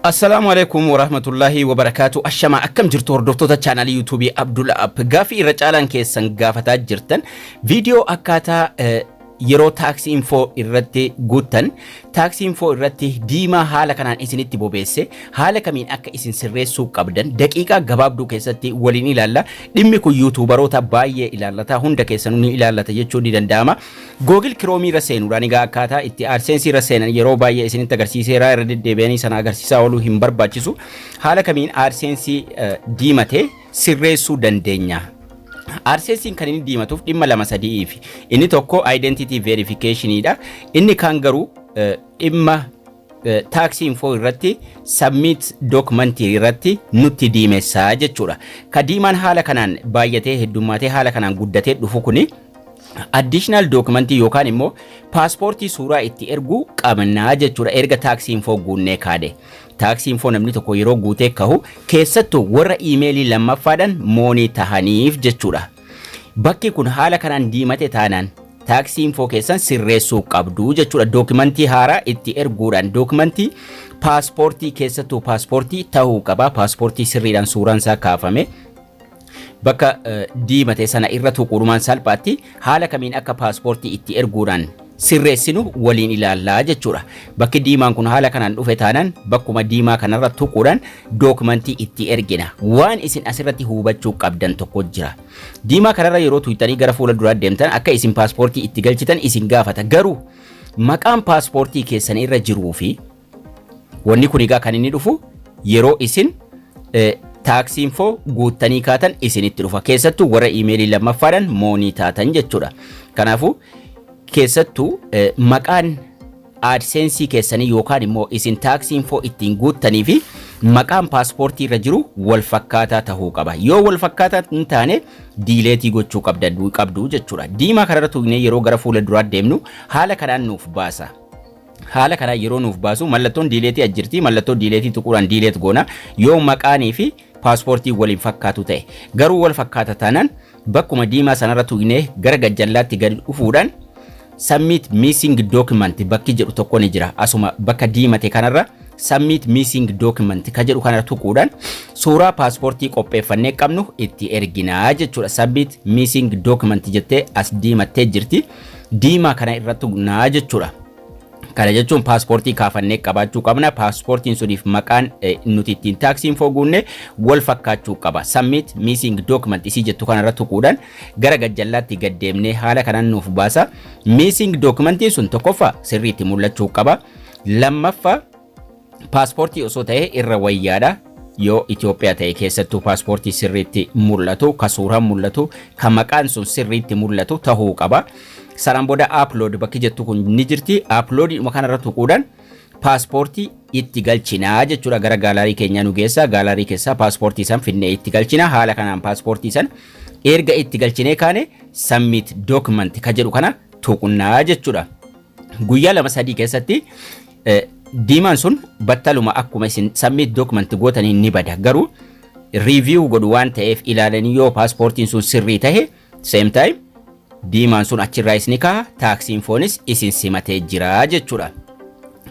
Assalamu alaikum warahmatullahi wabarakatuh. Ashama akkam jirtu hordoftoota channel YouTube Abdul App. Gaafi irra caalaan keessan gaafataa jirtan video akkaataa yeroo tax info irratti guutan tax info irratti diimaa haala kanaan isinitti bobeesse haala kamiin akka isin sirreessuu qabdan daqiiqaa gabaabduu keessatti waliin ilaalla. Dhimmi kun YouTuberoota baay'ee ilaallata, hunda keessanuu ni ilaallata jechuun ni danda'ama. Google Chrome irra seenuudhaan egaa akkaataa itti AdSense irra seenan yeroo baay'ee isinitti agarsiiseera, irra deddeebi'anii sana agarsiisaa ooluu hin barbaachisu. Haala kamiin AdSense diimatee sirreessuu dandeenya. AdSense kan inni diimatuuf dhimma lama sadi'iif. Inni tokko identity verification dha. Inni kan garuu dhimma tax info irratti submit document irratti nutti diimessaa jechuudha. Ka diimaan haala kanaan baay'atee heddummaatee haala kanaan guddatee dhufu kuni additional document yookaan immoo passportii suuraa itti erguu qabnaa jechuudha. Erga tax info guunnee kaade. Tax info namni tokko yeroo guutee kahu keessattuu warra emailii lammaffaadhaan moonii tahaniif jechuudha. Bakki kun haala kanaan diimate taanaan tax info keessan sirreessuu qabdu jechuudha. Dookumentii haaraa itti erguudhaan dookumentii passportii keessattuu passportii tahuu qaba. Passportii sirriidhaan suuraan isaa kaafame. Bakka diimate sana irra tuquudhumaan salphaatti haala kamiin akka passportii itti erguudhaan sirreessinu waliin ilaallaa jechuudha. Bakki diimaan kun haala kanaan dhufe taanaan bakkuma diimaa kanarra tuquudhaan dookumentii itti ergina. Waan isin asirratti hubachuu qabdan tokko jira. Diimaa kanarra yeroo tuutanii gara fuula duraa deemtan akka isin passportii itti galchitan isin gaafata. Garuu maqaan passportii keessan irra jiruu fi wanni kun egaa kan inni dhufu yeroo isin tax info guuttanii kaatan isinitti dhufa. Keessattuu warra emailii lammaffaadhaan moonii taatan jechuudha. Kanaafuu keessattuu maqaan AdSense keessanii yookaan immoo isin tax info ittiin guuttanii fi maqaan passportii irra jiru wal fakkaataa tahuu qaba. Yoo wal fakkaataa hin taane diileetii gochuu qabdu jechuudha. Diimaa kanarra tuugnee yeroo gara fuula duraa deemnu haala kanaan nuuf baasa. Haala kanaan yeroo nuuf baasu mallattoon diileetii ajjirti. Mallattoo diileetii tuquudhaan diileet goona. Yoo maqaanii fi passportii waliin fakkaatu ta'e garuu wal fakkaata taanaan bakkuma diimaa sanarra tuugnee gara gajjallaatti gadi dhufuudhaan submit missing document bakki jedhu tokko ni jira. Asuma bakka diimate kanarra submit missing document ka jedhu kanarra tuquudhaan suuraa passportii qopheeffannee qabnu itti erginaa jechuudha. Submit missing document jettee as diimattee jirti. Diimaa kana irra tuqnaa jechuudha. Kana jechuun passportii kaafannee qabaachuu qabna. Passportiin suniif maqaan nuti ittiin tax info guunne wal fakkaachuu qaba. Submit missing document isii jettu kanarra tuquudhaan gara gajjallaatti gad deemnee haala kanaan nuuf baasa. Missing documentiin sun tokkoffaa sirriitti mul'achuu qaba. Lammaffaa passportii osoo ta'e irra wayyaadha. Yoo Itoophiyaa ta'e keessattuu passportii sirriitti mul'atu, ka suuraan mul'atu, ka maqaan sun sirriitti mul'atu tahuu qaba. Sanaan booda upload bakki jettu kun ni jirti. Upload kanarra tuquudhaan passportii itti galchinaa jechuudha. Gara gaalarii keenyaa nu geessa. Gaalarii keessaa passportii san finnee itti galchina. Haala kanaan passportii san erga itti galchinee kaane submit document ka jedhu kana tuqnaa jechuudha. Guyyaa lama sadii keessatti diimaan sun battaluma akkuma isin submit document gootanii ni bada. Garuu review godhu waan ta'eef ilaalanii yoo passportiin sun sirrii tahe same time diimaan sun achirraa isni kaha tax infoonis isin simatee jira jechuudha.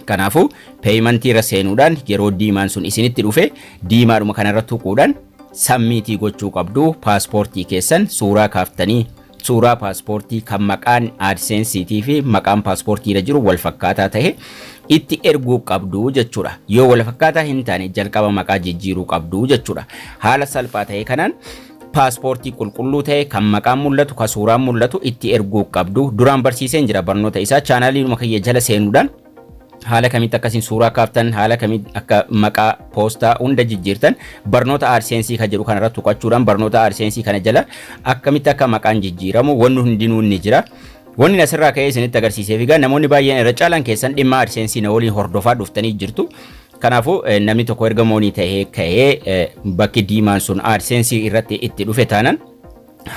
Kanaafuu paymentii irra seenuudhaan yeroo diimaan sun isinitti dhufe diimaadhuma kanarra tuquudhaan submitii gochuu qabdu. Passportii keessan suuraa kaaftanii suuraa passportii kan maqaan AdSense fi maqaan passportii irra jiru wal fakkaataa tahe itti erguu qabdu jechuudha. Yoo wal fakkaataa hin taane jalqaba maqaa jijjiiruu qabdu jechuudha. Haala salphaa ta'e kanaan passportii qulqulluu ta'e kan maqaan mul'atu, kan suuraan mul'atu itti erguu qabdu. Duraan barsiiseen jira barnoota isaa chaanaalii kiyya jala seenuudhaan haala kamitti akkasiin suuraa kaaftan, haala kamitti akka maqaa poostaa hunda jijjiirtan barnoota AdSense ka jedhu kanarra tuqachuudhaan barnoota AdSense kana jala akkamitti akka maqaan jijjiiramu wanni hundinuu ni jira. Wanni asirraa ka'ee isinitti agarsiisee fi namoonni baay'een irra caalaan keessan dhimma AdSense na waliin hordofaa dhuftanii jirtu. Kanaafuu namni tokko erga moonii ta'ee ka'ee bakki diimaan sun AdSense irratti itti dhufe taanaan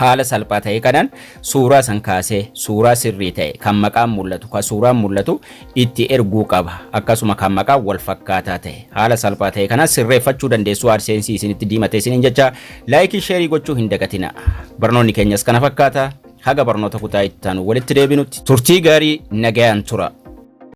haala salphaa ta'e kanaan suuraa san kaasee suuraa sirrii ta'e kan maqaan mul'atu, kan suuraan mul'atu itti erguu qaba. Akkasuma kan maqaan wal fakkaataa ta'e haala salphaa ta'e kanaan sirreeffachuu dandeessu. AdSense isinitti diimatee isiniin jecha laayikii sheerii gochuu hin dagatina. Barnoonni keenyas kana fakkaata. Haga barnoota kutaa itti taanu walitti deebinutti turtii gaarii nagayaan tura.